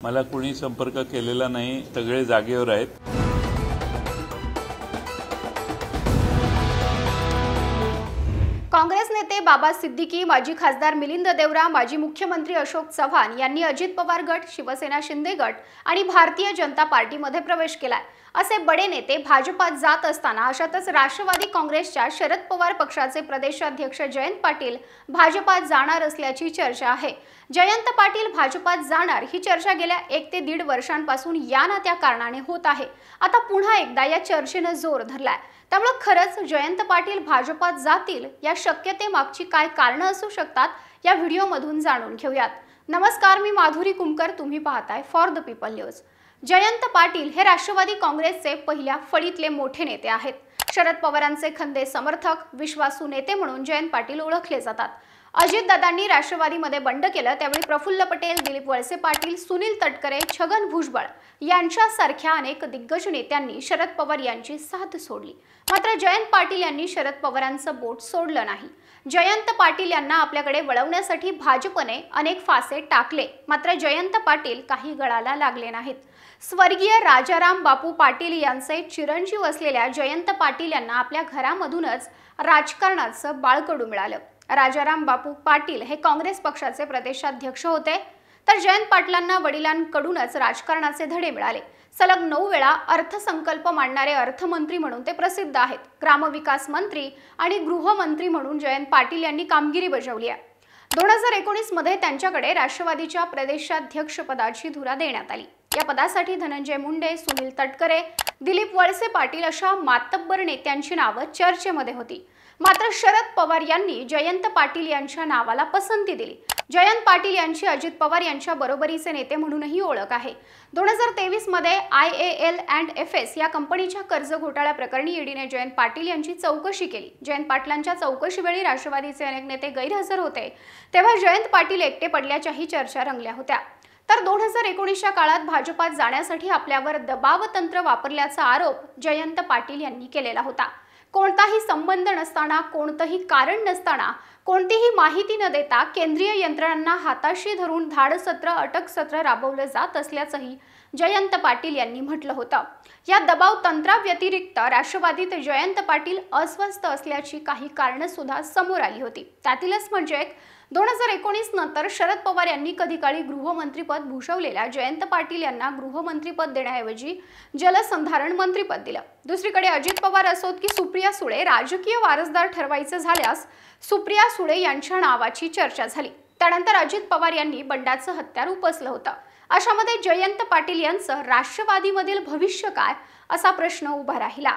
मला कुणी संपर्क केलेला नाही, सगळे जागेवर आहेत। काँग्रेस नेते बाबा सिद्दीकी, माजी खासदार मिलिंद देवरा, माजी मुख्यमंत्री अशोक चव्हाण यांनी अजित पवार गट, शिवसेना शिंदे गट आणि भारतीय जनता पार्टीमध्ये प्रवेश केलाय। असे बडे नेते भाजपात जात असताना अशातच राष्ट्रवादी काँग्रेसच्या शरद पवार पक्षाचे प्रदेशाध्यक्ष जयंत पाटील भाजपात जाणार असल्याची चर्चा आहे। जयंत पाटील भाजपात जाणार ही चर्चा गेल्या 1 ते 1.5 वर्षांपासून या ना त्या कारणाने होत आहे। आता पुन्हा एकदा या चर्चेने जोर धरलाय। त्यामुळे खरंच जयंत पाटील भाजपात जातील या शक्यतेमागची काय कारणं असू शकतात या व्हिडिओमधून जाणून घेऊयात। नमस्कार, मी माधुरी कुमकर, तुम्ही पाहताय for the people news. Jayant Patil हे राष्ट्रवादी काँग्रेसचे पहिल्या फळीतले मोठे नेते आहेत। शरद पवारांचे खंदे समर्थक, विश्वासू नेते म्हणून जयंत पाटील ओळखले जातात। अजितदादांनी राष्ट्रवादीमध्ये बंड केलं त्यावेळी प्रफुल्ल पटेल, दिलीप वळसे पाटील, सुनील तटकरे, छगन भुजबळ यांच्यासारख्या अनेक दिग्गज नेत्यांनी शरद पवार यांची साथ सोडली। मात्र जयंत पाटील यांनी शरद पवारांचं बोट सोडलं नाही। जयंत पाटील यांना आपल्याकडे वळवण्यासाठी भाजपने अनेक फासे टाकले, मात्र जयंत पाटील काही गळाला लागले नाहीत। स्वर्गीय राजाराम बापू पाटील यांचे चिरंजीव असलेल्या जयंत पाटील यांना आपल्या घरामधूनच राजकारणाचं बाळकडू मिळालं। राजाराम बापू पाटील हे काँग्रेस पक्षाचे प्रदेशाध्यक्ष होते, तर जयंत पाटलांना वडिलांकडूनच राजकारणाचे धडे मिळाले। सलग 9 वेळा अर्थसंकल्प मांडणारे अर्थमंत्री म्हणून ते प्रसिद्ध आहेत। ग्रामविकास मंत्री आणि गृहमंत्री म्हणून जयंत पाटील यांनी कामगिरी बजावली आहे। 2019 मध्ये त्यांच्याकडे राष्ट्रवादीच्या प्रदेशाध्यक्ष पदाची धुरा देण्यात आली। या पदासाठी धनंजय मुंडे, सुनील तटकरे, दिलीप वळसे पाटील अशा मातब्बर नेत्यांची नावं चर्चेमध्ये होती। मात्र शरद पवार यांनी जयंत पाटील यांच्या नावाला पसंती दिली। जयंत पाटील यांची अजित पवार यांच्या बरोबरीचे नेते म्हणूनही ओळख आहे। 2023 मध्ये IAL&FS या कंपनीच्या कर्ज घोटाळ्या प्रकरणी ईडीने जयंत पाटील यांची चौकशी केली। जयंत पाटलांच्या चौकशीवेळी राष्ट्रवादीचे अनेक नेते गैरहजर होते, तेव्हा जयंत पाटील एकटे पडल्याच्याही चर्चा रंगल्या होत्या। तर 2019च्या काळात भाजपात जाण्यासाठी आपल्यावर दबाव तंत्र वापरल्याचा आरोप जयंत पाटील यांनी केलेला होता। कोणताही संबंध नसताना, कोणतेही कारण नसताना, कोणतीही माहिती न देता केंद्रीय यंत्रणांना हाताशी धरून धाडसत्र, अटकसत्र राबवलं जात असल्याचंही जयंत पाटील यांनी म्हटलं होतं। या दबाव तंत्राव्यतिरिक्त राष्ट्रवादीत जयंत पाटील अस्वस्थ असल्याची काही कारणं सुद्धा समोर आली होती। त्यातीलच म्हणजे 2019 नंतर शरद पवार यांनी कधी काळी गृहमंत्रीपद भूषवलेल्या जयंत पाटील यांना गृहमंत्रीपद देण्याऐवजी जलसंधारण मंत्रीपद दिलं। दुसरीकडे अजित पवार असोत की सुप्रिया सुळे, राजकीय वारसदार ठरवायचं झाल्यास सुप्रिया सुळे यांच्या नावाची चर्चा झाली। त्यानंतर अजित पवार यांनी बंडाचं हत्यार उपसलं होतं। अशामध्ये जयंत पाटील यांचं राष्ट्रवादीमधील भविष्य काय असा प्रश्न उभा राहिला।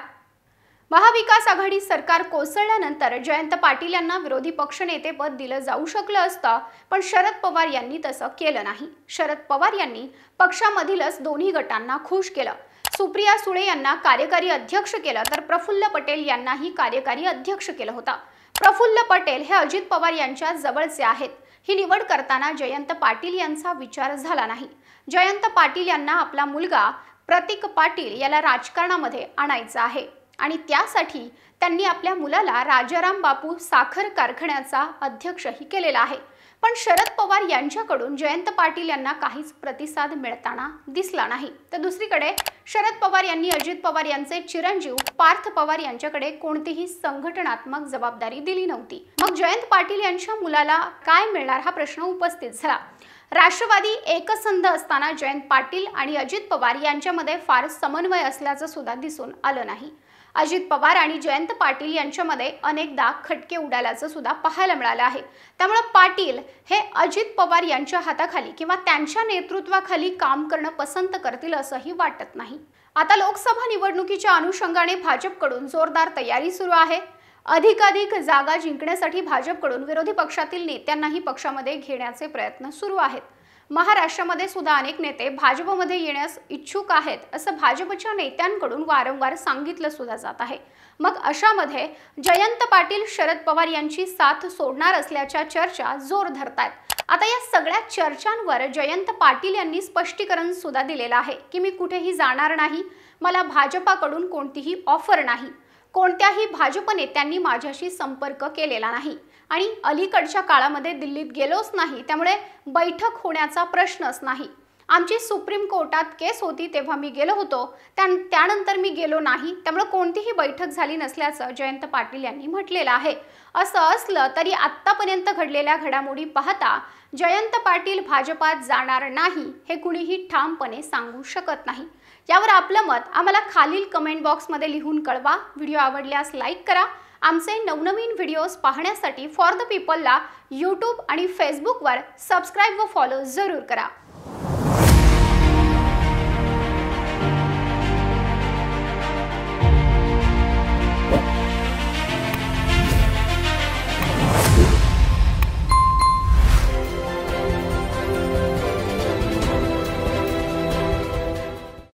महाविकास आघाडी सरकार कोसळल्यानंतर जयंत पाटील यांना विरोधी पक्षनेतेपद दिलं जाऊ शकलं असतं, पण शरद पवार यांनी तसं केलं नाही। शरद पवार यांनी पक्षामधीलच दोन्ही गटांना खुश केलं। सुप्रिया सुळे यांना कार्यकारी अध्यक्ष केलं, तर प्रफुल्ल पटेल यांनाही कार्यकारी अध्यक्ष केलं होतं। प्रफुल्ल पटेल हे अजित पवार यांच्या जवळचे आहेत। ही निवड करताना जयंत पाटील यांचा विचार झाला नाही। जयंत पाटील यांना आपला मुलगा प्रतीक पाटील याला राजकारणामध्ये आणायचं आहे आणि त्यासाठी त्यांनी आपल्या मुलाला राजाराम बापू साखर कारखान्याचा अध्यक्षही केलेला आहे। पण शरद पवार यांच्याकडून जयंत पाटील यांना काहीच प्रतिसाद मिळताना दिसला नाही। तर दुसरीकडे शरद पवार यांनी अजित पवार यांचे चिरंजीव पार्थ पवार यांच्याकडे कोणतीही संघटनात्मक जबाबदारी दिली नव्हती। मग जयंत पाटील यांच्या मुलाला काय मिळणार हा प्रश्न उपस्थित झाला। राष्ट्रवादी एकसंध असताना जयंत पाटील आणि अजित पवार यांच्यामध्ये फार समन्वय असल्याचं सुद्धा दिसून आलं नाही। अजित पवार आणि जयंत पाटील यांच्यामध्ये अनेकदा खटके उडाल्याचं सुद्धा पाहायला मिळालं आहे। त्यामुळे पाटील हे अजित पवार यांच्या हाताखाली किंवा त्यांच्या नेतृत्वाखाली काम करणं पसंत करतील असंही वाटत नाही। आता लोकसभा निवडणुकीच्या अनुषंगाने भाजपकडून जोरदार तयारी सुरू आहे। अधिकाधिक जागा जिंकण्यासाठी भाजपकडून विरोधी पक्षातील नेत्यांनाही पक्षामध्ये घेण्याचे प्रयत्न सुरू आहेत। महाराष्ट्रामध्ये सुद्धा अनेक नेते भाजपमध्ये येण्यास इच्छुक आहेत असं भाजपच्या नेत्यांकडून वारंवार सांगितलं सुद्धा जात आहे। मग अशामध्ये जयंत पाटील शरद पवार यांची साथ सोडणार असल्याच्या चर्चा जोर धरतायत। आता या सगळ्या चर्चांवर जयंत पाटील यांनी स्पष्टीकरण सुद्धा दिलेलं आहे की मी कुठेही जाणार नाही, मला भाजपाकडून कोणतीही ऑफर नाही, कोणत्याही भाजप नेत्यांनी माझ्याशी संपर्क केलेला नाही आणि अलीकडच्या काळामध्ये दिल्लीत गेलोच नाही, त्यामुळे बैठक होण्याचा प्रश्नच नाही। आमची सुप्रीम कोर्टात केस होती तेव्हा मी गेलो होतो, त्यानंतर मी गेलो नाही, त्यामुळे कोणतीही बैठक झाली नसल्याचं जयंत पाटील यांनी म्हटलेलं आहे। असं असलं तरी आत्तापर्यंत घडलेल्या घडामोडी पाहता जयंत पाटील भाजपात जाणार नाही हे कुणीही ठामपणे सांगू शकत नाही। यावर आपलं मत आम्हाला खालील कमेंट बॉक्समध्ये लिहून कळवा। व्हिडिओ आवडल्यास लाईक करा। आमचे नवनवीन व्हिडिओज पाहण्यासाठी फॉर द पीपलला यूट्यूब आणि फेसबुकवर सबस्क्राईब व फॉलो जरूर करा।